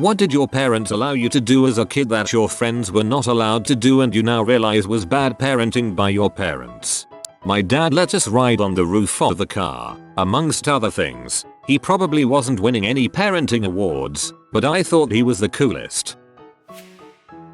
What did your parents allow you to do as a kid that your friends were not allowed to do and you now realize was bad parenting by your parents? My dad let us ride on the roof of the car. Amongst other things, he probably wasn't winning any parenting awards, but I thought he was the coolest.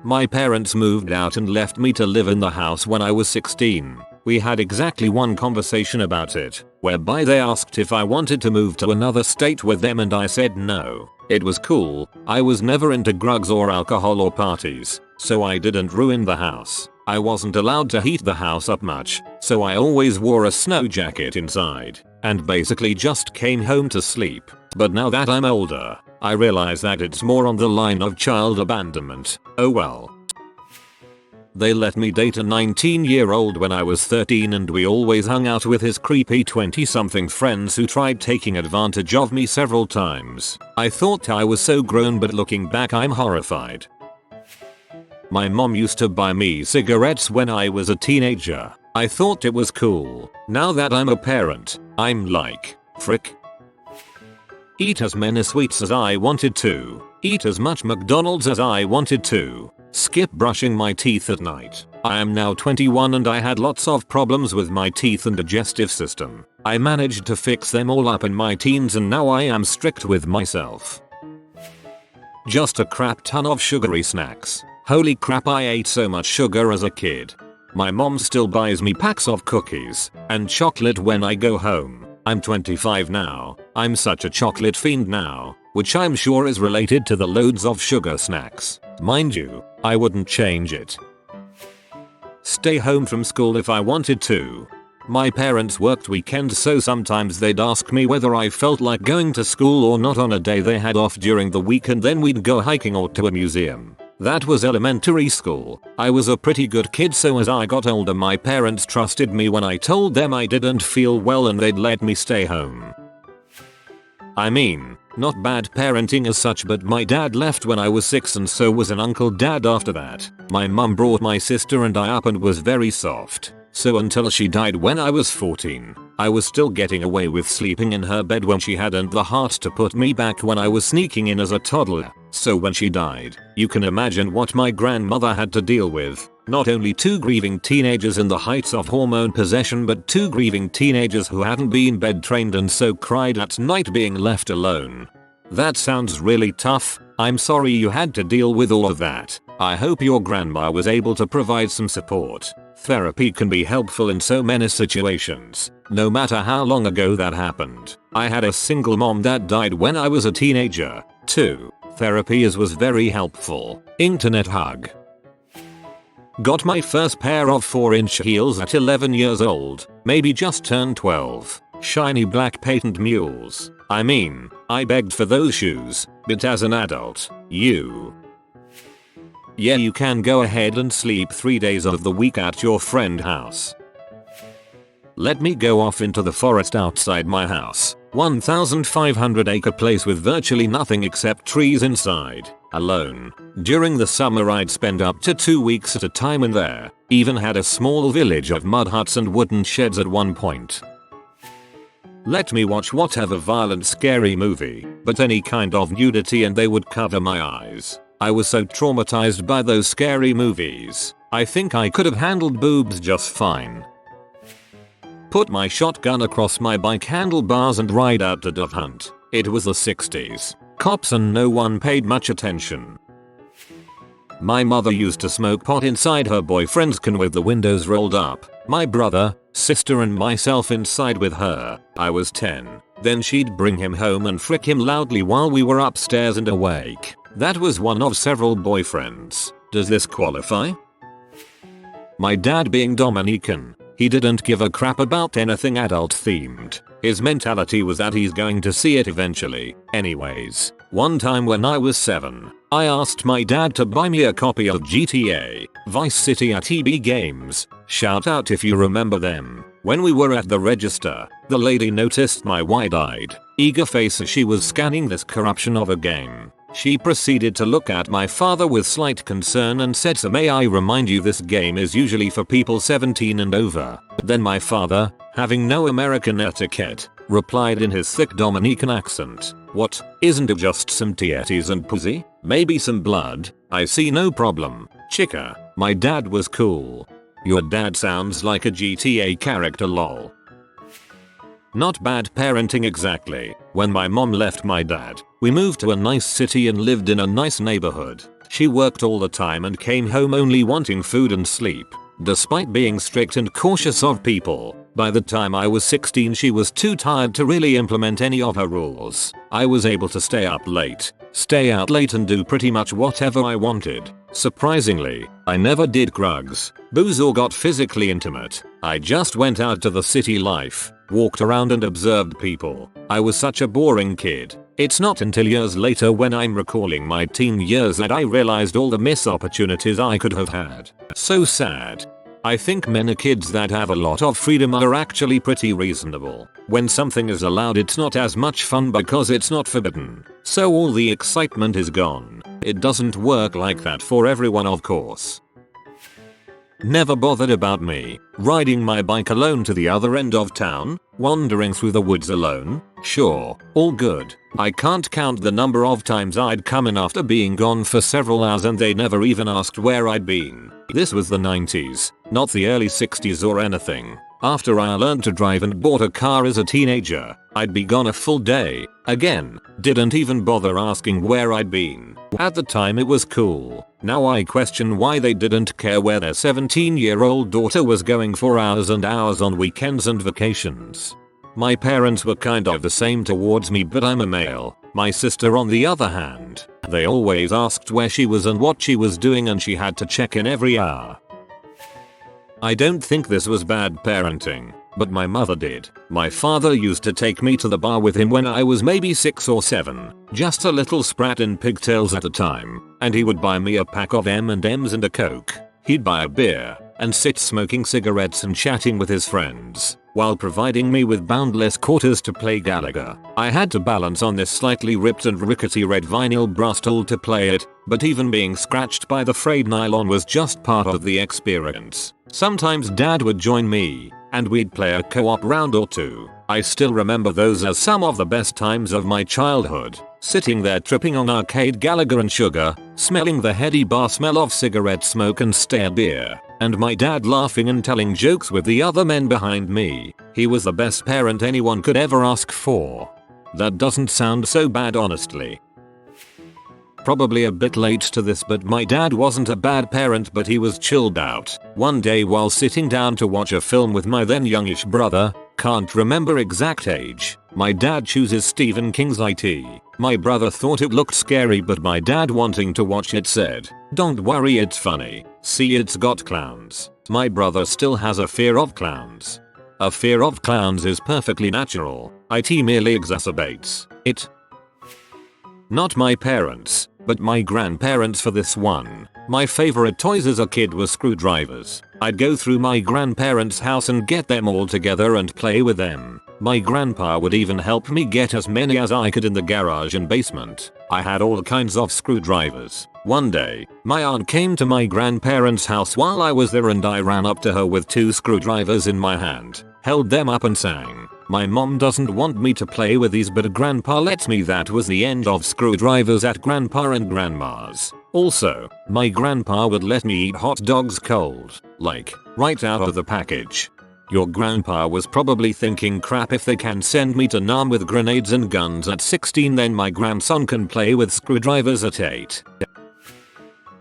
My parents moved out and left me to live in the house when I was 16. We had exactly one conversation about it, whereby they asked if I wanted to move to another state with them and I said no. It was cool, I was never into drugs or alcohol or parties, so I didn't ruin the house. I wasn't allowed to heat the house up much, so I always wore a snow jacket inside, and basically just came home to sleep. But now that I'm older, I realize that it's more on the line of child abandonment. Oh well. They let me date a 19-year-old when I was 13 and we always hung out with his creepy 20-something friends who tried taking advantage of me several times. I thought I was so grown, but looking back I'm horrified. My mom used to buy me cigarettes when I was a teenager. I thought it was cool. Now that I'm a parent, I'm like, frick. Eat as many sweets as I wanted to. Eat as much McDonald's as I wanted to. Skip brushing my teeth at night. I am now 21 and I had lots of problems with my teeth and digestive system. I managed to fix them all up in my teens and now I am strict with myself. Just a crap ton of sugary snacks. Holy crap, I ate so much sugar as a kid. My mom still buys me packs of cookies and chocolate when I go home. I'm 25 now. I'm such a chocolate fiend now, which I'm sure is related to the loads of sugar snacks. Mind you, I wouldn't change it. Stay home from school if I wanted to. My parents worked weekends, so sometimes they'd ask me whether I felt like going to school or not on a day they had off during the week, and then we'd go hiking or to a museum. That was elementary school. I was a pretty good kid, so as I got older my parents trusted me when I told them I didn't feel well and they'd let me stay home. I mean, not bad parenting as such, but my dad left when I was 6 and so was an uncle dad after that. My mum brought my sister and I up and was very soft. So until she died when I was 14, I was still getting away with sleeping in her bed when she hadn't the heart to put me back when I was sneaking in as a toddler. So when she died, you can imagine what my grandmother had to deal with. Not only 2 grieving teenagers in the heights of hormone possession, but 2 grieving teenagers who hadn't been bed trained and so cried at night being left alone. That sounds really tough. I'm sorry you had to deal with all of that. I hope your grandma was able to provide some support. Therapy can be helpful in so many situations, no matter how long ago that happened. I had a single mom that died when I was a teenager, too. Therapy was very helpful. Internet hug. Got my first pair of 4-inch heels at 11 years old, maybe just turned 12. Shiny black patent mules. I mean, I begged for those shoes, but as an adult, yeah, you can go ahead and sleep 3 days of the week at your friend's house. Let me go off into the forest outside my house. 1,500 acre place with virtually nothing except trees inside. Alone. During the summer I'd spend up to 2 weeks at a time in there. Even had a small village of mud huts and wooden sheds at one point. Let me watch whatever violent scary movie, but any kind of nudity and they would cover my eyes. I was so traumatized by those scary movies. I think I could have handled boobs just fine. Put my shotgun across my bike handlebars and ride out to dove hunt. It was the 60s. Cops and no one paid much attention. My mother used to smoke pot inside her boyfriend's car with the windows rolled up. My brother, sister and myself inside with her. I was 10. Then she'd bring him home and frick him loudly while we were upstairs and awake. That was one of several boyfriends. Does this qualify? My dad being Dominican, he didn't give a crap about anything adult themed. His mentality was that he's going to see it eventually. Anyways, one time when I was 7, I asked my dad to buy me a copy of GTA Vice City at EB Games. Shout out if you remember them. When we were at the register, the lady noticed my wide-eyed, eager face as she was scanning this corruption of a game. She proceeded to look at my father with slight concern and said, "So may I remind you this game is usually for people 17 and over." Then my father, having no American etiquette, replied in his thick Dominican accent, "What, isn't it just some tietes and pussy?" Maybe some blood, I see no problem. Chica, my dad was cool. Your dad sounds like a GTA character lol. Not bad parenting exactly. When my mom left my dad, we moved to a nice city and lived in a nice neighborhood. She worked all the time and came home only wanting food and sleep. Despite being strict and cautious of people, by the time I was 16 she was too tired to really implement any of her rules. I was able to stay out late and do pretty much whatever I wanted. Surprisingly, I never did drugs, booze or got physically intimate. I just went out to the city life, walked around and observed people. I was such a boring kid. It's not until years later when I'm recalling my teen years that I realized all the missed opportunities I could have had. So sad. I think many kids that have a lot of freedom are actually pretty reasonable. When something is allowed it's not as much fun because it's not forbidden. So all the excitement is gone. It doesn't work like that for everyone of course. Never bothered about me riding my bike alone to the other end of town, wandering through the woods alone. Sure, all good. I can't count the number of times I'd come in after being gone for several hours and they never even asked where I'd been. This was the 90s, not the early 60s or anything. After I learned to drive and bought a car as a teenager, I'd be gone a full day. Again, didn't even bother asking where I'd been. At the time it was cool. Now I question why they didn't care where their 17-year-old daughter was going for hours and hours on weekends and vacations. My parents were kind of the same towards me, but I'm a male. My sister on the other hand, they always asked where she was and what she was doing and she had to check in every hour. I don't think this was bad parenting, but my mother did. My father used to take me to the bar with him when I was maybe 6 or 7, just a little sprat in pigtails at a time, and he would buy me a pack of M&Ms and a Coke. He'd buy a beer and sit smoking cigarettes and chatting with his friends, while providing me with boundless quarters to play Gallagher. I had to balance on this slightly ripped and rickety red vinyl brass tool to play it, but even being scratched by the frayed nylon was just part of the experience. Sometimes dad would join me, and we'd play a co-op round or two. I still remember those as some of the best times of my childhood, sitting there tripping on arcade Gallagher and sugar, smelling the heady bar smell of cigarette smoke and stale beer, and my dad laughing and telling jokes with the other men behind me. He was the best parent anyone could ever ask for. That doesn't sound so bad honestly. Probably a bit late to this, but my dad wasn't a bad parent, but he was chilled out. One day while sitting down to watch a film with my then youngish brother, can't remember exact age, my dad chooses Stephen King's IT. My brother thought it looked scary, but my dad, wanting to watch it, said, "Don't worry, it's funny. See, it's got clowns." My brother still has a fear of clowns. A fear of clowns is perfectly natural. IT merely exacerbates it. Not my parents, but my grandparents for this one. My favorite toys as a kid were screwdrivers. I'd go through my grandparents' house and get them all together and play with them. My grandpa would even help me get as many as I could in the garage and basement. I had all kinds of screwdrivers. One day, my aunt came to my grandparents' house while I was there and I ran up to her with 2 screwdrivers in my hand, held them up and sang, "My mom doesn't want me to play with these, but grandpa lets me." That was the end of screwdrivers at grandpa and grandma's. Also, my grandpa would let me eat hot dogs cold, like, right out of the package. Your grandpa was probably thinking, crap, if they can send me to Nam with grenades and guns at 16, then my grandson can play with screwdrivers at 8.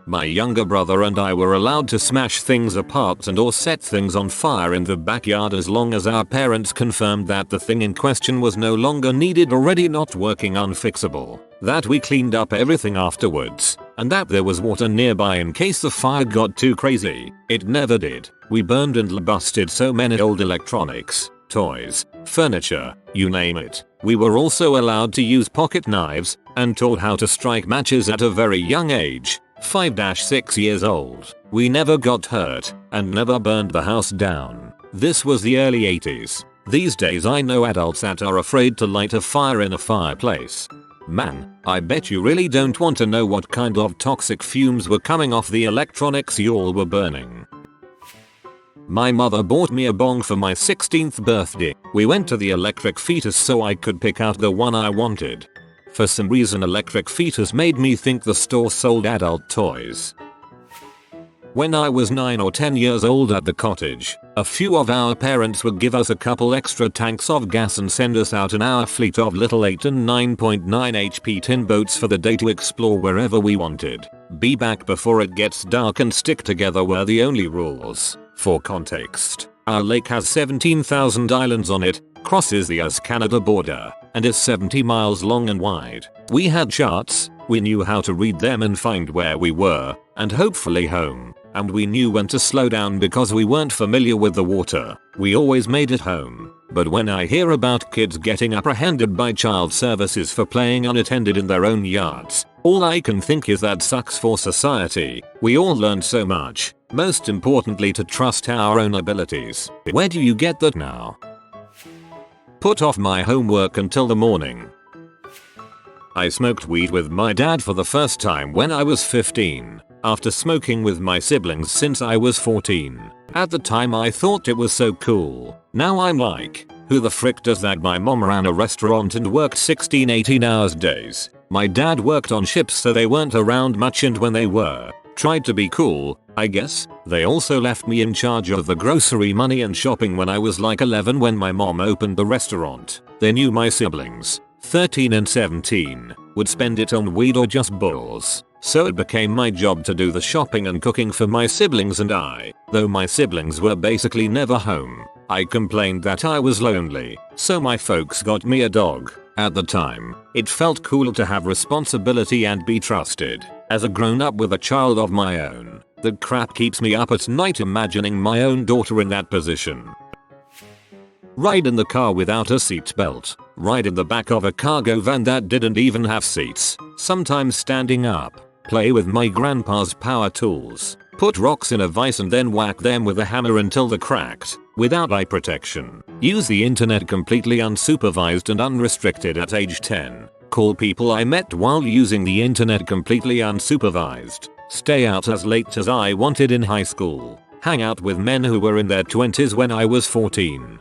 My younger brother and I were allowed to smash things apart and or set things on fire in the backyard as long as our parents confirmed that the thing in question was no longer needed, already not working, unfixable, that we cleaned up everything afterwards, and that there was water nearby in case the fire got too crazy. It never did. We burned and busted so many old electronics, toys, furniture, you name it. We were also allowed to use pocket knives and taught how to strike matches at a very young age. 5-6 years old. We never got hurt and never burned the house down. This was the early 80s. These days I know adults that are afraid to light a fire in a fireplace. Man, I bet you really don't want to know what kind of toxic fumes were coming off the electronics y'all were burning. My mother bought me a bong for my 16th birthday. We went to the electric fetus so I could pick out the one I wanted. For some reason electric fetus made me think the store sold adult toys. When I was 9 or 10 years old at the cottage, a few of our parents would give us a couple extra tanks of gas and send us out in our fleet of little 8 and 9.9 HP tin boats for the day to explore wherever we wanted. Be back before it gets dark and stick together were the only rules. For context, our lake has 17,000 islands on it, crosses the US-Canada border, and is 70 miles long and wide. We had charts, we knew how to read them and find where we were, and hopefully home. And we knew when to slow down because we weren't familiar with the water. We always made it home. But when I hear about kids getting apprehended by child services for playing unattended in their own yards, all I can think is that sucks for society. We all learned so much. Most importantly, to trust our own abilities. Where do you get that now? Put off my homework until the morning. I smoked weed with my dad for the first time when I was 15. After smoking with my siblings since I was 14. At the time I thought it was so cool. Now I'm like, who the frick does that? My mom ran a restaurant and worked 16-18 hours days. My dad worked on ships so they weren't around much, and when they were, tried to be cool, I guess. They also left me in charge of the grocery money and shopping when I was like 11 when my mom opened the restaurant. They knew my siblings, 13 and 17, would spend it on weed or just bulls. So it became my job to do the shopping and cooking for my siblings and I. Though my siblings were basically never home, I complained that I was lonely, so my folks got me a dog. At the time, it felt cool to have responsibility and be trusted. As a grown-up with a child of my own, the crap keeps me up at night imagining my own daughter in that position. Ride in the car without a seatbelt. Ride in the back of a cargo van that didn't even have seats. Sometimes standing up. Play with my grandpa's power tools. Put rocks in a vise and then whack them with a hammer until they're cracked. Without eye protection. Use the internet completely unsupervised and unrestricted at age 10. Call people I met while using the internet completely unsupervised. Stay out as late as I wanted in high school. Hang out with men who were in their 20s when I was 14.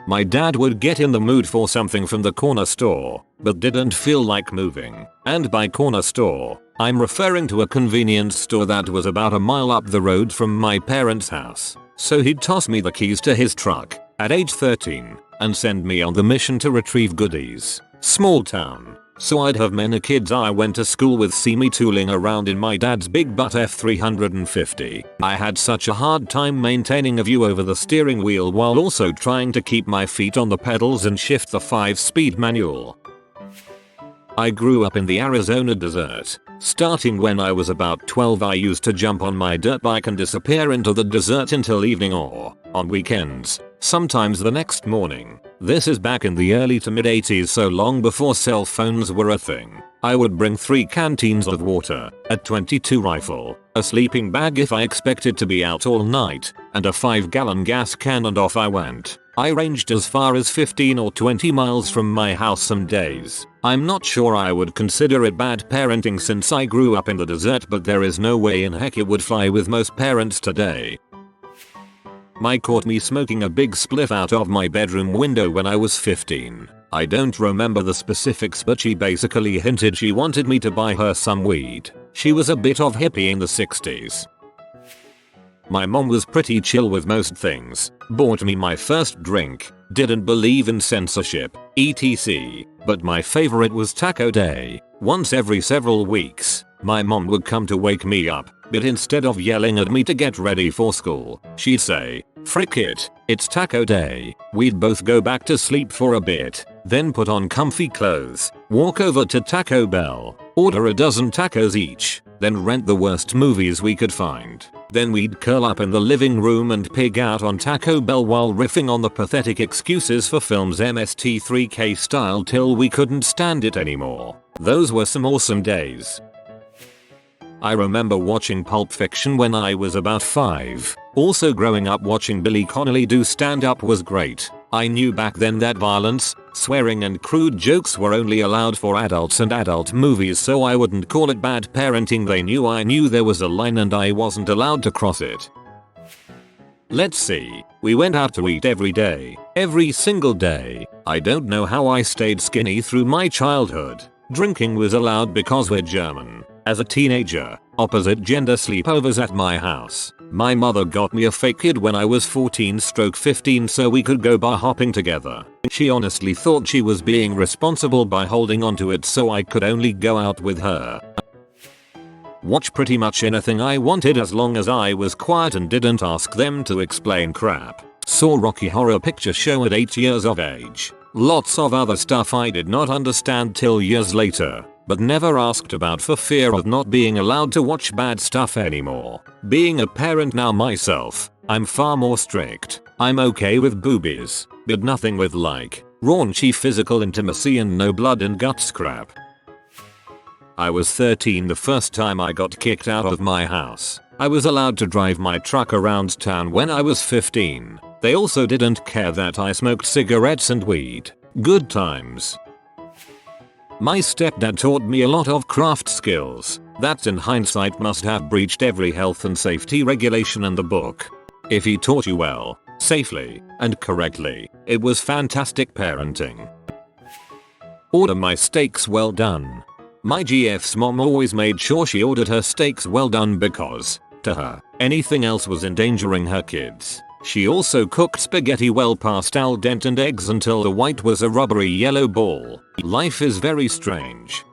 My dad would get in the mood for something from the corner store, but didn't feel like moving. And by corner store, I'm referring to a convenience store that was about a mile up the road from my parents' house. So he'd toss me the keys to his truck at age 13 and send me on the mission to retrieve goodies. Small town. So I'd have many kids I went to school with see me tooling around in my dad's big butt F350. I had such a hard time maintaining a view over the steering wheel while also trying to keep my feet on the pedals and shift the 5-speed manual. I grew up in the Arizona desert. Starting when I was about 12, I used to jump on my dirt bike and disappear into the desert until evening or, on weekends, sometimes the next morning. This is back in the early to mid 80s, so long before cell phones were a thing. I would bring 3 canteens of water, a .22 rifle, a sleeping bag if I expected to be out all night, and a 5-gallon gas can, and off I went. I ranged as far as 15 or 20 miles from my house some days. I'm not sure I would consider it bad parenting since I grew up in the desert, but there is no way in heck it would fly with most parents today. My caught me smoking a big spliff out of my bedroom window when I was 15. I don't remember the specifics, but she basically hinted she wanted me to buy her some weed. She was a bit of hippie in the 60s. My mom was pretty chill with most things. Bought me my first drink. Didn't believe in censorship, etc. But my favorite was taco day. Once every several weeks, my mom would come to wake me up, but instead of yelling at me to get ready for school, she'd say, "Frick it, it's taco day." We'd both go back to sleep for a bit, then put on comfy clothes, walk over to Taco Bell, order a dozen tacos each, then rent the worst movies we could find. Then we'd curl up in the living room and pig out on Taco Bell while riffing on the pathetic excuses for films MST3K style till we couldn't stand it anymore. Those were some awesome days. I remember watching Pulp Fiction when I was about 5. Also growing up watching Billy Connolly do stand-up was great. I knew back then that violence, swearing and crude jokes were only allowed for adults and adult movies, so I wouldn't call it bad parenting. They knew I knew there was a line and I wasn't allowed to cross it. Let's see. We went out to eat every day. Every single day. I don't know how I stayed skinny through my childhood. Drinking was allowed because we're German. As a teenager, opposite gender sleepovers at my house. My mother got me a fake kid when I was 14/15 so we could go bar hopping together. She honestly thought she was being responsible by holding onto it so I could only go out with her. Watch pretty much anything I wanted as long as I was quiet and didn't ask them to explain crap. Saw Rocky Horror Picture Show at 8 years of age. Lots of other stuff I did not understand till years later, but never asked about for fear of not being allowed to watch bad stuff anymore. Being a parent now myself, I'm far more strict. I'm okay with boobies, but nothing with like raunchy physical intimacy and no blood and guts crap. I was 13 the first time I got kicked out of my house. I was allowed to drive my truck around town when I was 15. They also didn't care that I smoked cigarettes and weed. Good times. My stepdad taught me a lot of craft skills that in hindsight must have breached every health and safety regulation in the book. If he taught you well, safely, and correctly, it was fantastic parenting. Order my steaks well done. My GF's mom always made sure she ordered her steaks well done because, to her, anything else was endangering her kids. She also cooked spaghetti well past al dente and eggs until the white was a rubbery yellow ball. Life is very strange.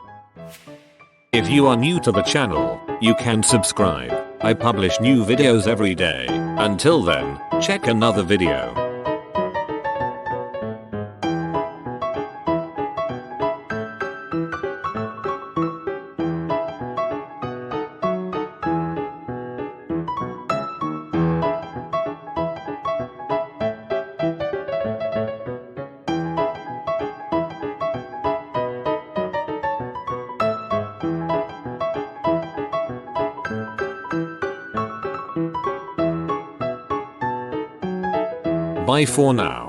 If you are new to the channel, you can subscribe. I publish new videos every day. Until then, check another video. Bye for now.